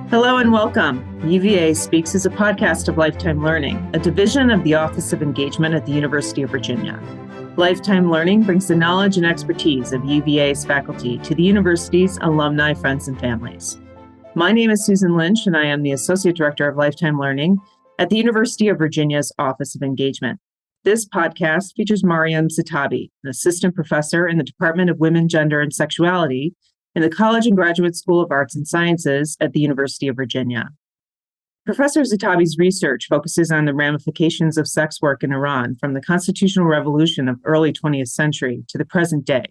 Hello and welcome. UVA Speaks is a podcast of Lifetime Learning, a division of the Office of Engagement at the University of Virginia. Lifetime Learning brings the knowledge and expertise of UVA's faculty to the university's alumni, friends, and families. My name is Susan Lynch, and I am the Associate Director of Lifetime Learning at the University of Virginia's Office of Engagement. This podcast features Maryam Zehtabi, an assistant professor in the Department of Women, Gender, and Sexuality in the College and Graduate School of Arts and Sciences at the University of Virginia. Professor Zehtabi's research focuses on the ramifications of sex work in Iran from the constitutional revolution of early 20th century to the present day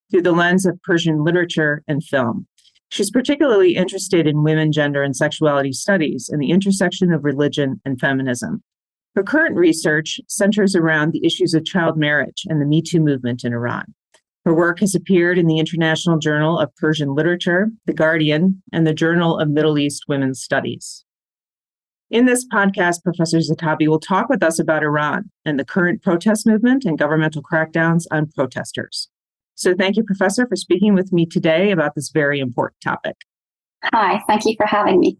through the lens of Persian literature and film. She's particularly interested in women, gender, and sexuality studies and the intersection of religion and feminism. Her current research centers around the issues of child marriage and the Me Too movement in Iran. Her work has appeared in the International Journal of Persian Literature, The Guardian, and the Journal of Middle East Women's Studies. In this podcast, Professor Zehtabi will talk with us about Iran and the current protest movement and governmental crackdowns on protesters. So thank you, Professor, for speaking with me today about this very important topic. Hi, thank you for having me.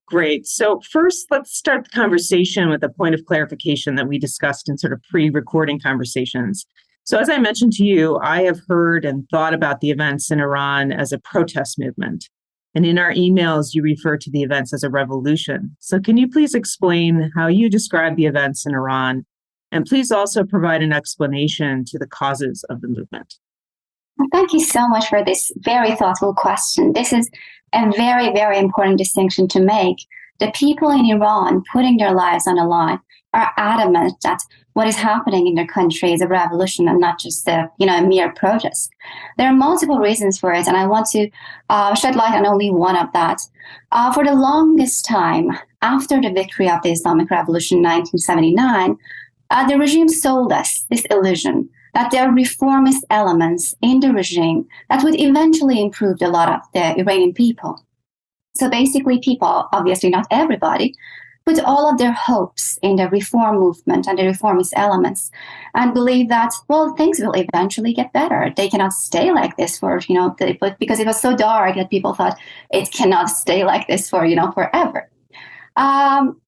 Great. So first, let's start the conversation with a point of clarification that we discussed in sort of pre-recording conversations. So as I mentioned to you, I have heard and thought about the events in Iran as a protest movement. And in our emails, you refer to the events as a revolution. So can you please explain how you describe the events in Iran? And please also provide an explanation to the causes of the movement. Thank you so much for this very thoughtful question. This is a very, very important distinction to make. The people in Iran putting their lives on the line are adamant that what is happening in their country is a revolution and not just a mere protest. There are multiple reasons for it, and I want to shed light on only one of that. For the longest time, after the victory of the Islamic Revolution in 1979, the regime sold us this illusion that there are reformist elements in the regime that would eventually improve the lot of the Iranian people. So basically people, obviously not everybody, put all of their hopes in the reform movement and the reformist elements and believe that, well, things will eventually get better. They cannot stay like this for, but because it was so dark that people thought it cannot stay like this for, forever.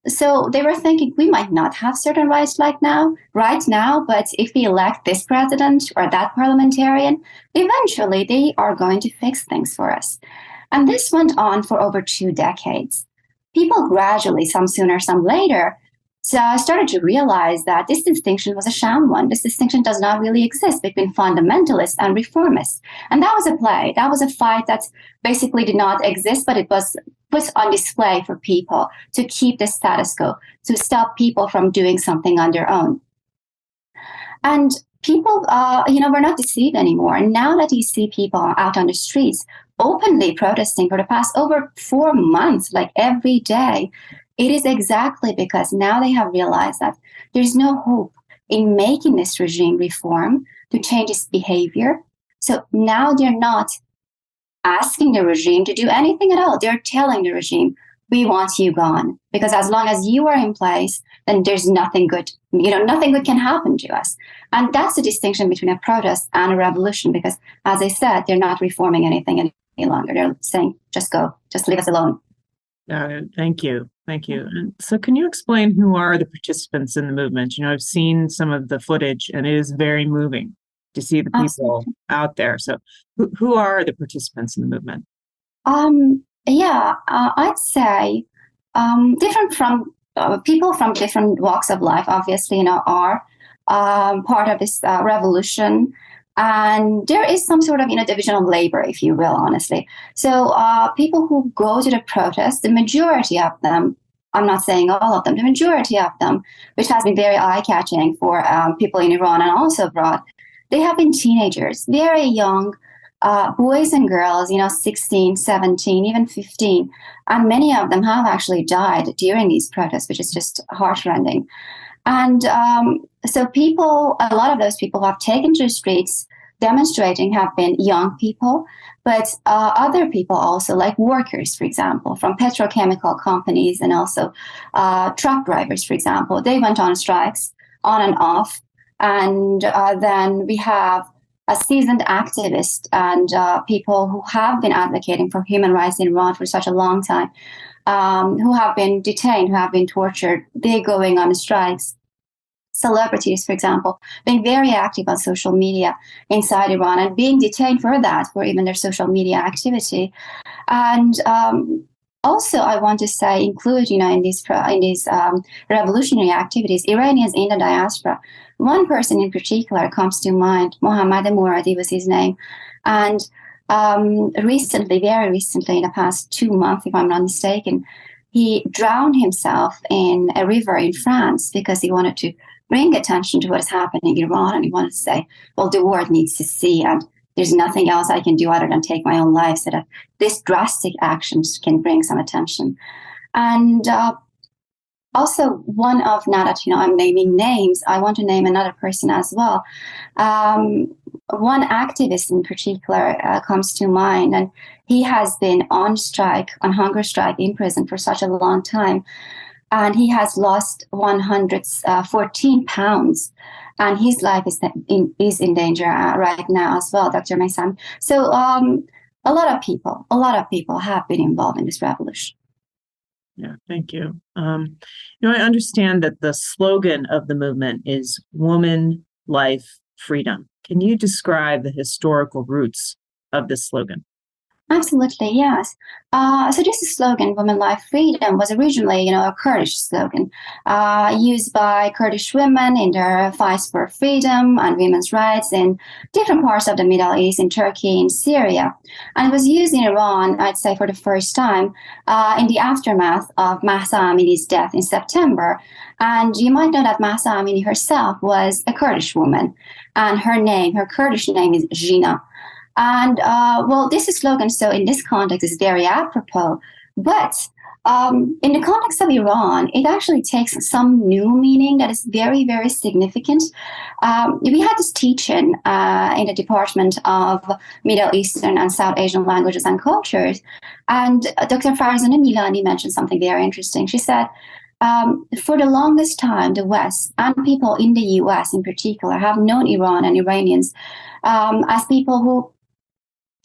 So they were thinking we might not have certain rights right now, but if we elect this president or that parliamentarian, eventually they are going to fix things for us. And this went on for over 2 decades. People gradually, some sooner, some later, started to realize that this distinction was a sham one. This distinction does not really exist between fundamentalists and reformists. And that was a play. That was a fight that basically did not exist, but it was put on display for people to keep the status quo, to stop people from doing something on their own. And people, were not deceived anymore. And now that you see people out on the streets openly protesting for the past over 4 months, like every day, it is exactly because now they have realized that there's no hope in making this regime reform to change its behavior. So now they're not asking the regime to do anything at all. They're telling the regime, we want you gone. Because as long as you are in place, then there's nothing good. Nothing good can happen to us. And that's the distinction between a protest and a revolution, because as I said, they're not reforming anything any longer. They're saying, just go, just leave us alone. Thank you. And so can you explain who are the participants in the movement? I've seen some of the footage and it is very moving to see the people out there. So who are the participants in the movement? I'd say different from people from different walks of life, obviously, are part of this revolution. And there is some sort of, division of labor, if you will, honestly. So people who go to the protest, the majority of them, I'm not saying all of them, the majority of them, which has been very eye-catching for people in Iran and also abroad, they have been teenagers, very young boys and girls, 16, 17, even 15. And many of them have actually died during these protests, which is just heartrending. And so a lot of those people who have taken to the streets demonstrating have been young people, but other people also, like workers, for example, from petrochemical companies and also truck drivers, for example. They went on strikes on and off. And then we have seasoned activists and people who have been advocating for human rights in Iran for such a long time, who have been detained, who have been tortured. They're going on strikes. Celebrities, for example, being very active on social media inside Iran and being detained for that, for even their social media activity. And also, I want to say, include, in these revolutionary activities, Iranians in the diaspora. One person in particular comes to mind. Mohammad Mouradi was his name, and recently, very recently, in the past 2 months, if I'm not mistaken, he drowned himself in a river in France because he wanted to bring attention to what is happening in Iran, and he wanted to say, well, the world needs to see, and there's nothing else I can do other than take my own life, so that this drastic actions can bring some attention. And also, one of, now that I'm naming names, I want to name another person as well. One activist in particular comes to mind, and he has been on strike, on hunger strike in prison for such a long time. And he has lost 114 pounds, and his life is in danger right now as well, Dr. Maysam. So a lot of people have been involved in this revolution. Yeah, thank you. I understand that the slogan of the movement is "Woman, Life, Freedom." Can you describe the historical roots of this slogan? Absolutely, yes. So this slogan, "Women, Life, Freedom," was originally, a Kurdish slogan used by Kurdish women in their fights for freedom and women's rights in different parts of the Middle East, in Turkey, in Syria. And it was used in Iran, I'd say, for the first time in the aftermath of Mahsa Amini's death in September. And you might know that Mahsa Amini herself was a Kurdish woman, and her Kurdish name is Jina. And this slogan, so in this context, is very apropos. But in the context of Iran, it actually takes some new meaning that is very, very significant. We had this teaching in the Department of Middle Eastern and South Asian Languages and Cultures. And Dr. Farzaneh Milani mentioned something very interesting. She said, for the longest time, the West and people in the US in particular have known Iran and Iranians as people who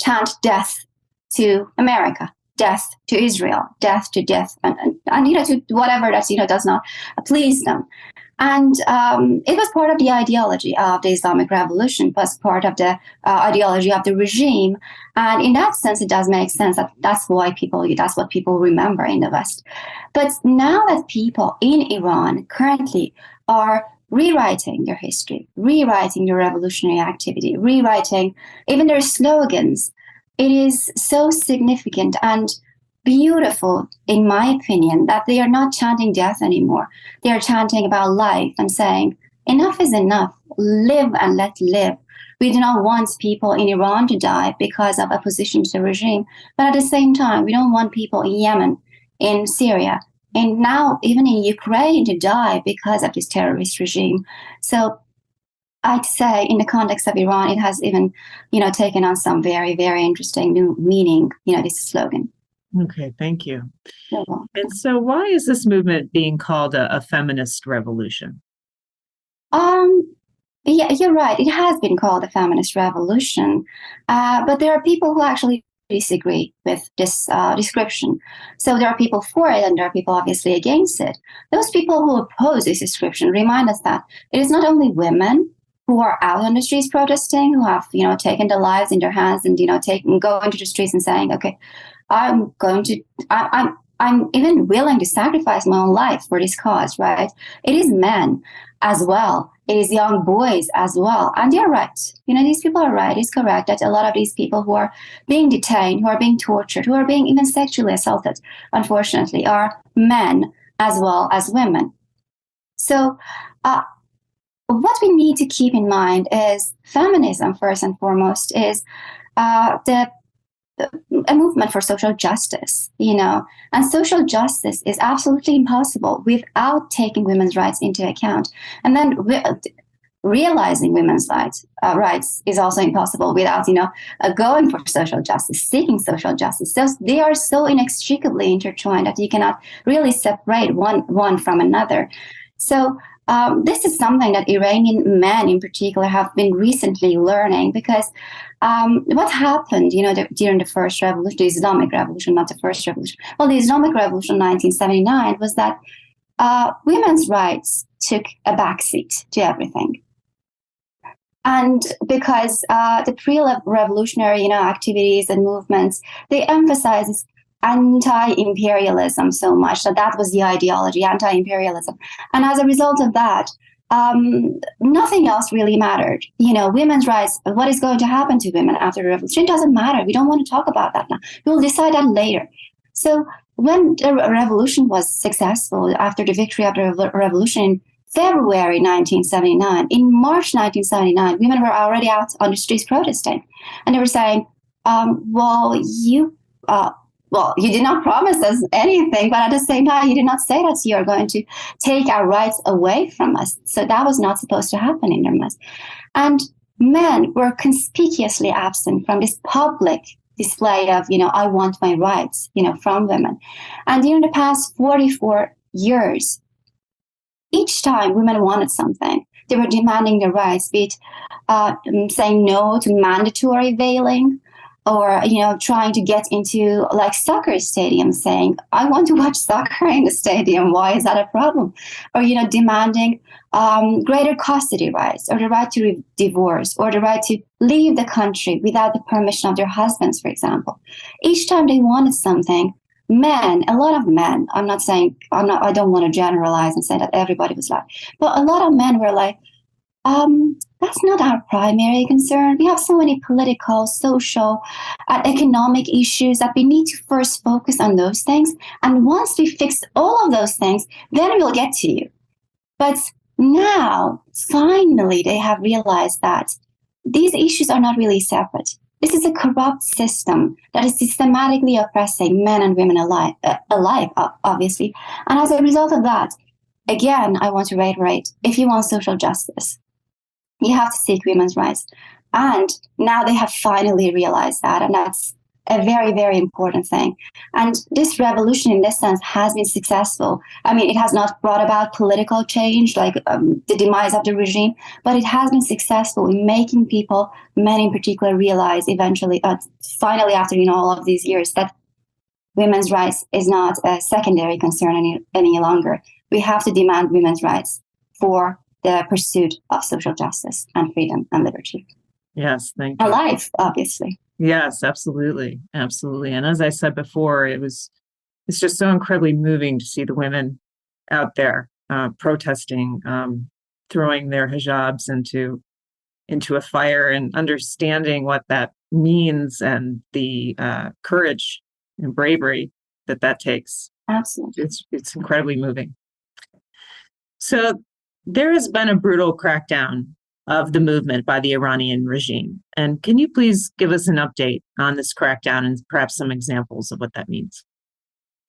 chant death to America, death to Israel, death to death, and to whatever that does not please them. And it was part of the ideology of the Islamic Revolution, it was part of the ideology of the regime. And in that sense, it does make sense that's what people remember in the West. But now that people in Iran currently are rewriting their history, rewriting their revolutionary activity, rewriting even their slogans, it is so significant and beautiful, in my opinion, that they are not chanting death anymore. They are chanting about life and saying, enough is enough, live and let live. We do not want people in Iran to die because of opposition to the regime, but at the same time, we don't want people in Yemen, in Syria, and now even in Ukraine to die because of this terrorist regime. So I'd say in the context of Iran, it has even, taken on some very, very interesting new meaning, this slogan. Okay, thank you. And so why is this movement being called a feminist revolution? Yeah, you're right. It has been called a feminist revolution, but there are people who actually disagree with this description. So there are people for it and there are people obviously against it. Those people who oppose this description remind us that it is not only women who are out on the streets protesting, who have, taken their lives in their hands and, go into the streets and saying, okay, I'm even willing to sacrifice my own life for this cause, right? It is men as well. It is young boys as well. And they're right. These people are right. It's correct that a lot of these people who are being detained, who are being tortured, who are being even sexually assaulted, unfortunately, are men as well as women. So what we need to keep in mind is feminism, first and foremost, is a movement for social justice, and social justice is absolutely impossible without taking women's rights into account. And then realizing women's rights is also impossible without, going for social justice, seeking social justice. So they are so inextricably intertwined that you cannot really separate one from another. So this is something that Iranian men in particular have been recently learning, because what happened, during the first revolution, the Islamic Revolution, not the first revolution. Well, the Islamic Revolution 1979 was that women's rights took a backseat to everything. And because the pre-revolutionary, activities and movements, they emphasized anti-imperialism so much that was the ideology, anti-imperialism. And as a result of that, nothing else really mattered. Women's rights, what is going to happen to women after the revolution, doesn't matter. We don't want to talk about that now. We'll decide that later. So when the revolution was successful, after the victory of the revolution in February 1979, in March 1979, women were already out on the streets protesting. And they were saying, you did not promise us anything, but at the same time, you did not say that you are going to take our rights away from us. So that was not supposed to happen in their midst. And men were conspicuously absent from this public display of, I want my rights, from women. And during the past 44 years, each time women wanted something, they were demanding their rights, be it saying no to mandatory veiling, or, trying to get into like soccer stadiums, saying, I want to watch soccer in the stadium. Why is that a problem? Or, demanding greater custody rights, or the right to divorce, or the right to leave the country without the permission of their husbands, for example. Each time they wanted something, a lot of men, I don't want to generalize and say that everybody was like, but a lot of men were like, that's not our primary concern. We have so many political, social, economic issues that we need to first focus on those things. And once we fix all of those things, then we'll get to you. But now, finally, they have realized that these issues are not really separate. This is a corrupt system that is systematically oppressing men and women alike, obviously. And as a result of that, again, I want to reiterate, if you want social justice, you have to seek women's rights. And now they have finally realized that, and that's a very, very important thing. And this revolution, in this sense, has been successful. I mean, it has not brought about political change, like the demise of the regime, but it has been successful in making people, men in particular, realize eventually, finally, after all of these years, that women's rights is not a secondary concern any longer. We have to demand women's rights for the pursuit of social justice and freedom and liberty. Yes, thank you. And life, obviously. Yes, absolutely. Absolutely. And as I said before, it's just so incredibly moving to see the women out there protesting, throwing their hijabs into a fire and understanding what that means, and the courage and bravery that takes. Absolutely. It's incredibly moving. So there has been a brutal crackdown of the movement by the Iranian regime. And can you please give us an update on this crackdown and perhaps some examples of what that means?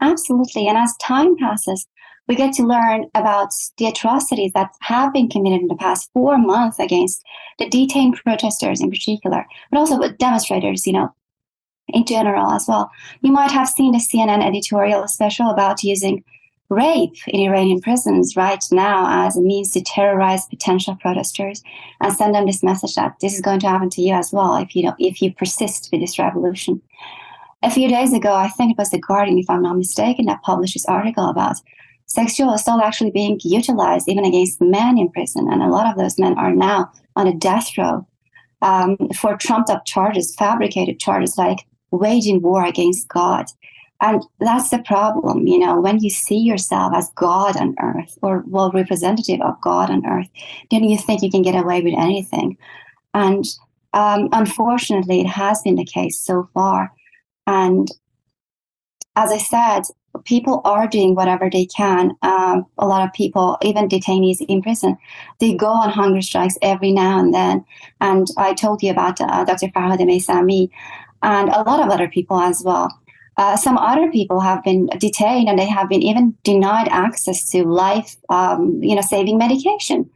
Absolutely. And as time passes, we get to learn about the atrocities that have been committed in the past 4 months against the detained protesters in particular, but also with demonstrators, in general as well. You might have seen the CNN editorial special about using rape in Iranian prisons right now as a means to terrorize potential protesters and send them this message that this is going to happen to you as well if you persist with this revolution. A few days ago, I think it was The Guardian, if I'm not mistaken, that published this article about sexual assault actually being utilized even against men in prison. And a lot of those men are now on a death row for trumped-up charges, fabricated charges like waging war against God. And that's the problem, when you see yourself as God on earth, or representative of God on earth, then you think you can get away with anything. And unfortunately, it has been the case so far. And as I said, people are doing whatever they can. A lot of people, even detainees in prison, they go on hunger strikes every now and then. And I told you about Dr. Farhad Maysami and a lot of other people as well. Some other people have been detained, and they have been even denied access to life-saving medication.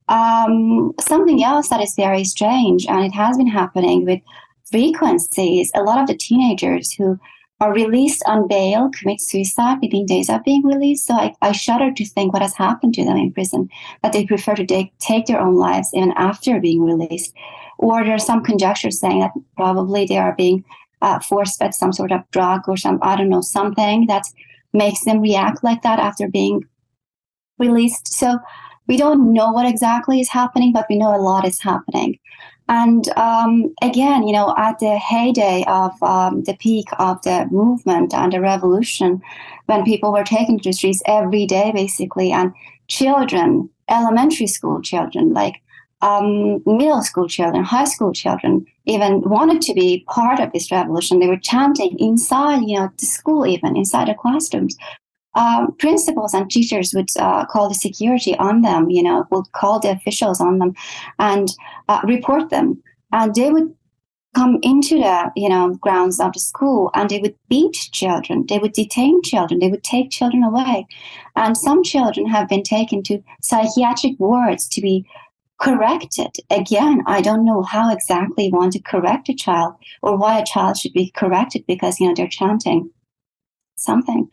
Something else that is very strange, and it has been happening with frequency, is a lot of the teenagers who are released on bail, commit suicide within days of being released. So I shudder to think what has happened to them in prison, that they prefer to take their own lives even after being released. Or there are some conjectures saying that probably they are being force-fed some sort of drug or something that makes them react like that after being released. So we don't know what exactly is happening, but we know a lot is happening. And again, at the heyday of the peak of the movement and the revolution, when people were taken to the streets every day, basically, and children, elementary school children, like middle school children, high school children, even wanted to be part of this revolution. They were chanting inside, the school, even inside the classrooms. Principals and teachers would call the security on them, would call the officials on them and report them. And they would come into the, grounds of the school, and they would beat children. They would detain children. They would take children away. And some children have been taken to psychiatric wards to be corrected. Again, I don't know how exactly you want to correct a child, or why a child should be corrected because, they're chanting something.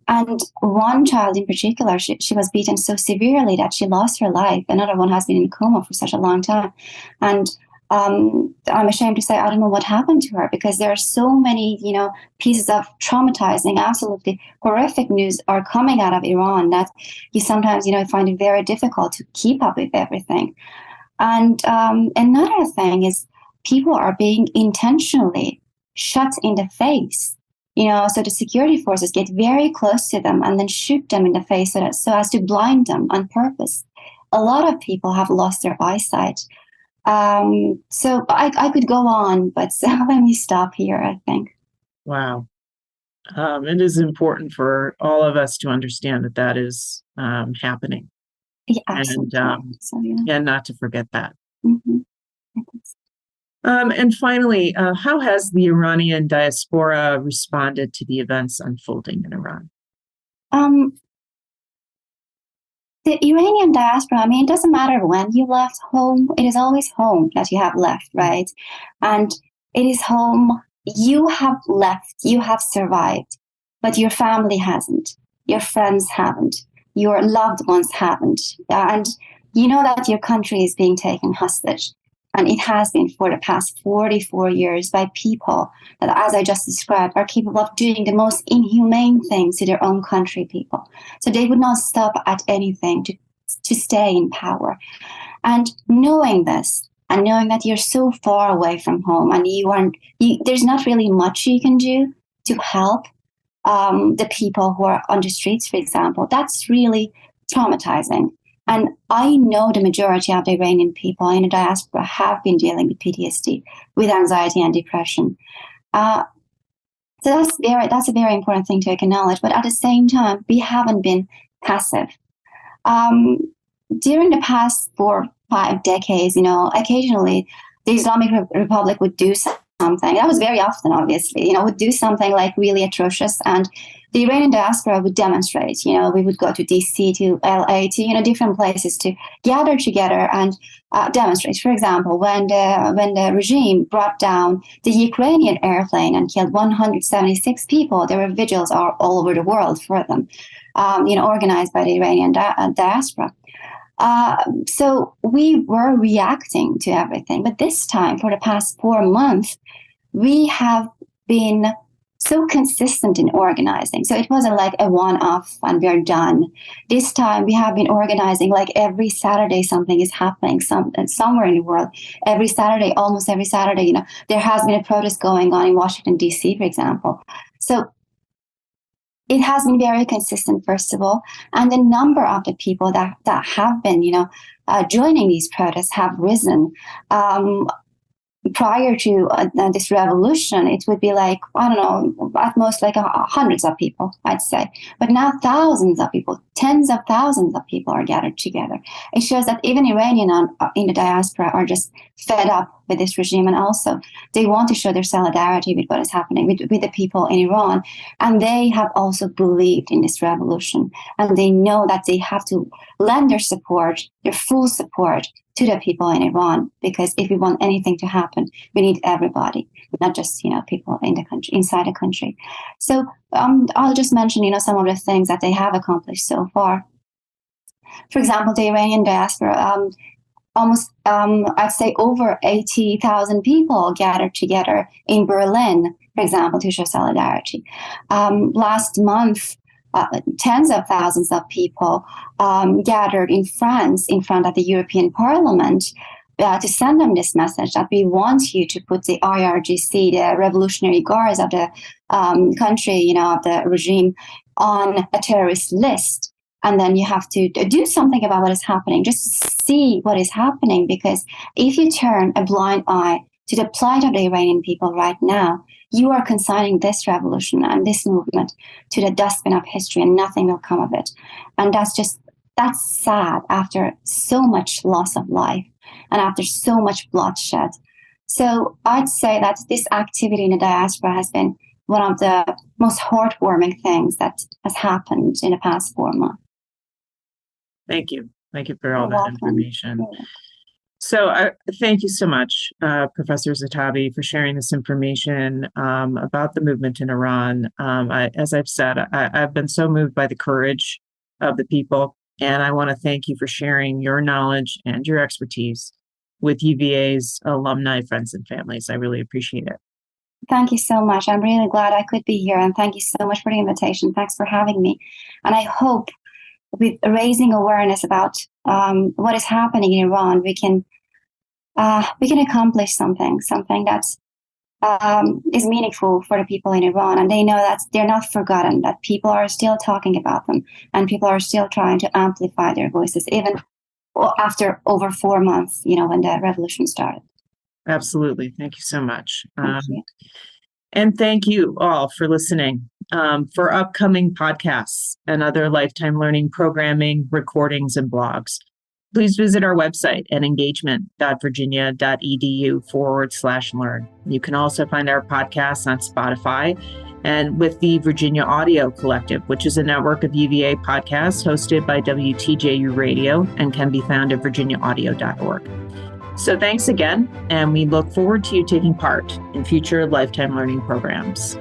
And one child in particular, she was beaten so severely that she lost her life. Another one has been in a coma for such a long time. And I'm ashamed to say I don't know what happened to her, because there are so many, pieces of traumatizing, absolutely horrific news are coming out of Iran that you sometimes, find it very difficult to keep up with everything. And another thing is people are being intentionally shot in the face. So the security forces get very close to them and then shoot them in the face so as to blind them on purpose. A lot of people have lost their eyesight. So I could go on, but let me stop here, I think. Wow. It is important for all of us to understand that is happening. Yeah, absolutely. And not to forget that. Mm-hmm. And finally, how has the Iranian diaspora responded to the events unfolding in Iran? The Iranian diaspora, it doesn't matter when you left home, it is always home that you have left, right? And it is home. You have left, you have survived, but your family hasn't, your friends haven't, your loved ones haven't. And you know that your country is being taken hostage. And it has been for the past 44 years by people that, as I just described, are capable of doing the most inhumane things to their own country people. So they would not stop at anything to stay in power. And knowing this, and knowing that you're so far away from home, and there's not really much you can do to help the people who are on the streets, for example, that's really traumatizing. And I know the majority of the Iranian people in the diaspora have been dealing with PTSD, with anxiety and depression. So that's a very important thing to acknowledge. But at the same time, we haven't been passive. During the past 4 or 5 decades, occasionally the Islamic Republic would do something. That was very often, obviously, would do something like really atrocious, and the Iranian diaspora would demonstrate. We would go to DC, to LA, to different places to gather together and demonstrate. For example, when the regime brought down the Ukrainian airplane and killed 176 people, there were vigils all over the world for them, organized by the Iranian diaspora. So we were reacting to everything. But this time, for the past 4 months, we have been so consistent in organizing. So it wasn't like a one-off and we're done. This time we have been organizing like every Saturday something is happening somewhere in the world. Almost every Saturday, there has been a protest going on in Washington, D.C., for example. So it has been very consistent, first of all, and the number of the people that have been, joining these protests have risen. Prior to this revolution, it would be like, I don't know, at most like hundreds of people, I'd say. But now thousands of people, tens of thousands of people are gathered together. It shows that even Iranians in the diaspora are just fed up with this regime, and also they want to show their solidarity with what is happening with the people in Iran. And they have also believed in this revolution, and they know that they have to lend their support, their full support, to the people in Iran, because if we want anything to happen, we need everybody, not just, people in the country, inside the country. So I'll just mention, some of the things that they have accomplished so far. For example, the Iranian diaspora, almost, I'd say over 80,000 people gathered together in Berlin, for example, to show solidarity. Last month, tens of thousands of people gathered in France in front of the European Parliament to send them this message that we want you to put the IRGC, the Revolutionary Guards of the country, of the regime, on a terrorist list. And then you have to do something about what is happening, just see what is happening, because if you turn a blind eye to the plight of the Iranian people right now, you are consigning this revolution and this movement to the dustbin of history, and nothing will come of it. And that's sad after so much loss of life and after so much bloodshed. So I'd say that this activity in the diaspora has been one of the most heartwarming things that has happened in the past 4 months. Thank you. Thank you for all that information. So thank you so much, Professor Zehtabi, for sharing this information about the movement in Iran. As I've said, I've been so moved by the courage of the people, and I want to thank you for sharing your knowledge and your expertise with UVA's alumni, friends, and families. I really appreciate it. Thank you so much. I'm really glad I could be here, and thank you so much for the invitation. Thanks for having me. And I hope with raising awareness about what is happening in Iran, we can accomplish something that is meaningful for the people in Iran, and they know that they're not forgotten, that people are still talking about them, and people are still trying to amplify their voices, even after over 4 months, when the revolution started. Absolutely. Thank you so much. Thank you. And thank you all for listening. For upcoming podcasts and other lifetime learning programming, recordings, and blogs, please visit our website at engagement.virginia.edu/learn. You can also find our podcasts on Spotify and with the Virginia Audio Collective, which is a network of UVA podcasts hosted by WTJU Radio and can be found at virginiaaudio.org. So thanks again, and we look forward to you taking part in future lifetime learning programs.